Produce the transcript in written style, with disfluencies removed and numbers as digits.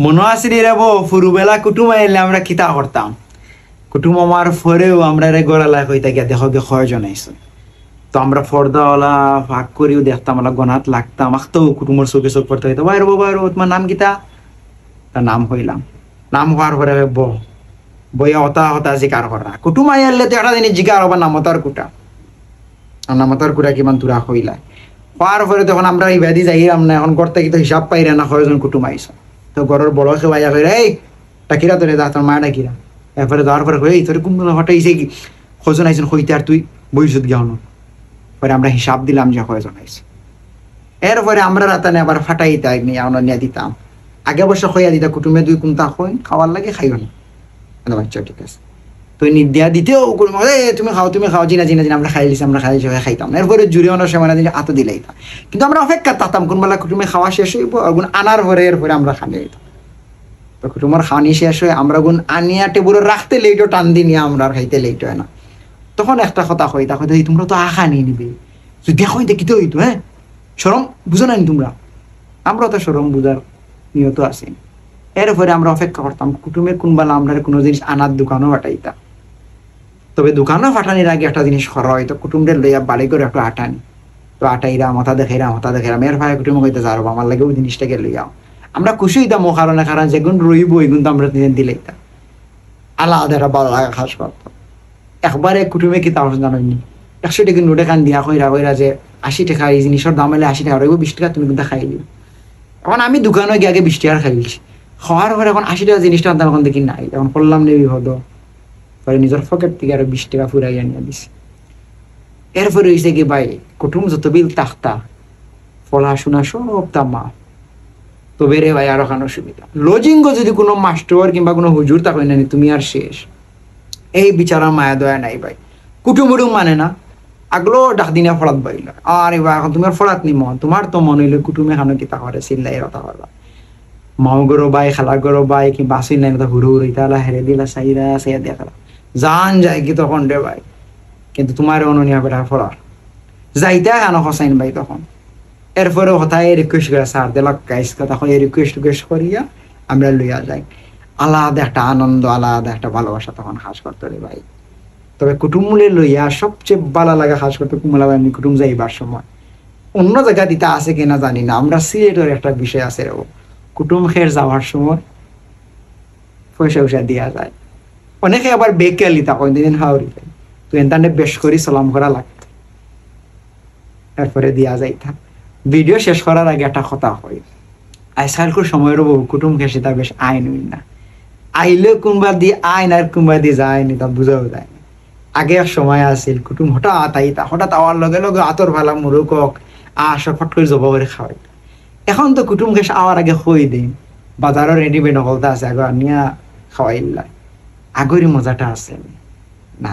মনে আসিল রে বো ফুরুবেলা কুটুম আইলে আমরা কিতা করতাম কুটুম আমার পরেও আমরা রে গড়ালা কইতা গিয়া দেখো গে কয়জন আইছে তো আমরা পর্দাওয়ালা ভাগ করিও দেখতাম আমরা গনাত লাগতাম আখতো কুটুমের চোখে চোখ পড়তে হইতো বাইরে বাইরে তোমার নাম কিতা তার নাম হইলাম নাম হওয়ার পরে বইয়া হতা হতা জিকার করা কুটুম আইলে তো একটা জিনিস জিকার হবার নামতার কুটা নামতার কুটা কিমান তুরা হইলা হওয়ার পরে তখন আমরা এই ব্যাধি যাই আমরা এখন করতে কিন্তু হিসাব পাইরা না কয়জন কুটুম আইসা তো ঘরের বড় খেয়ে কইরা এই টাকিরা তোরে দা তোর মা ডাকিরা এরপরে যাওয়ার পরে এই তোর কোন হঠাইছে কি কয়জন আইসেন কইতে আর তুই বইসুত গিয়া হন পরে আমরা হিসাব দিলাম যে কয়জন আইছে এরপরে আমরা রাতানে আবার ফাটাইতে নিয়ে আমরা নিয়ে দিতাম আগে অবশ্য খইয়া দিতা কুটুমে দুই কুন্তা খই খাওয়ার লাগে খাইও না বাচ্চা ঠিক আছে তো নির্দিয়া দিতেও তুমি খাও জিনা আমরা খাইলিছি খাইতাম এরপরে জুড়ে অনার সময় আত দিলে কিন্তু আমরা অপেক্ষা থাকতাম কোনবেলা কুটুমে খাওয়া শেষ হইব আগুন আনার পরে এরপরে আমরা খানি হইতাম তো কুটুমের খানি শেষ হয়ে আমরা গুণ আনিয়া টেবুলে রাখতে লেইটো টান দি নিয়ে আমরা খাইতে লেইটো হয় না তখন একটা কথা কইতা তোমরা তো আখা নিয়ে নিবে দেখো দেখিতে হইতো হ্যাঁ সরম বুঝো না তোমরা আমরা তো সরম বুঝার নিয়ত আছি এরপরে আমরা অপেক্ষা করতাম কুটুমে কোনবেলা আমরা কোনো জিনিস আনার দোকানও ফাটাইতাম তবে দোকানও ফাটানির আগে একটা জিনিস করা হয়তো কুটুমদের লইয়া বাড়ি করে একটু আটানি তো আটাইরা মাথা দেখাইরা মেয়ের ভাই কুটুমে কইতে যারো আমার লাগে ওই জিনিসটাকে লইয়াও আমরা খুশি হইতাম ও কারণে কারণ যেগুন রইব এগুন তো আমরা দিলেইতাম আলাদা একটা ভালো লাগা খাস করতাম একবারে কুটুমে কি তাও জানাইনি 100 টাকা নোটে কান দিয়া কইরা যে 80 টাকা এই জিনিসের দাম হলে 80 টাকা রইব 20 টাকা তুমি কিন্তু খাই দিও এখন আমি দোকানে গিয়ে আগে 20 টাকার খাইছি খাওয়ার পরে এখন 80 টাকা জিনিসটার দাম এখন দেখি নাই এখন করলাম নেই হতো পরে নিজের পকেট থেকে আরো 20 টাকা ফুরাইয়া নিয়ে দিছি এরপরে হয়েছে কি ভাই কুটুম যত বিল তাখতা পড়াশোনা সব তামা তবে রে ভাই আরো খান অসুবিধা লজিঙ্গ যদি কোনো মাস্টার কিংবা কোনো হুজুর তা কই না তুমি আর শেষ এই বিচারা মায়া দয়া নাই ভাই কুটুমুড়ুম মানে না আগলো ডাক দিনে ফলাত বাড়িল আর এবার এখন তোমার ফলাত নি মন তোমার তো মন হইলে কুটুমে খানো কিতা করে চিল্লাই রতা করবা মাও গরো বাই খালা গরো বাই কিংবা আসিল নাই হুড়ু হুড়ু ইতালা হেরে দিলা সাইয়া দেখা জান যায় কি তখন রে ভাই কিন্তু তোমার অননিয়া বেটার ফলার যাইতে কেন হসাইন ভাই তখন এরপরে হতায় রিকোয়েস্ট করে স্যার দিলাক গাইস তখন এই রিকোয়েস্ট করিয়া আমরা লইয়া যাই আলাদা একটা আনন্দ আলাদা একটা ভালোবাসা তখন হাস করতে রে ভাই তবে কুটুমুলে লইয়া সবচেয়ে ভালো লাগা হাস করতে কুমলা আমি কুটুম যাইবার সময় অন্য জায়গা দিতে আছে কিনা জানি না আমরা সিলেটের একটা বিষয় আছে রে কুটুম খের যাওয়ার সময় পয়সা দিয়া যায় অনেকে আবার বেকালি তা কোনদিন হাওড়ি তুই এনতানে বেশ করি সালাম করা লাগতো এরপরে দিয়া যাইতা ভিডিও শেষ করার আগে একটা কথা হয় আজকালকার সময়ের বহু কুটুম খেসে তা বেশ আইন হইন না আইলে কোনবা দিয়ে আইন আর কোনবা দিয়ে যায়নি তা বুঝাও যায় না আগে এক সময় আসিল কুটুম হঠাৎ আওয়ার লগে লগে আতর ভালা মুরুক ফট করে জবা করে খাওয়াই এখন তো কুটুম খেস আওয়ার আগে হই দিন বাজারের রেডিমেড নকলতা আছে আগে নিয়া খাওয়াইল্লা আগেরই মজাটা আছে না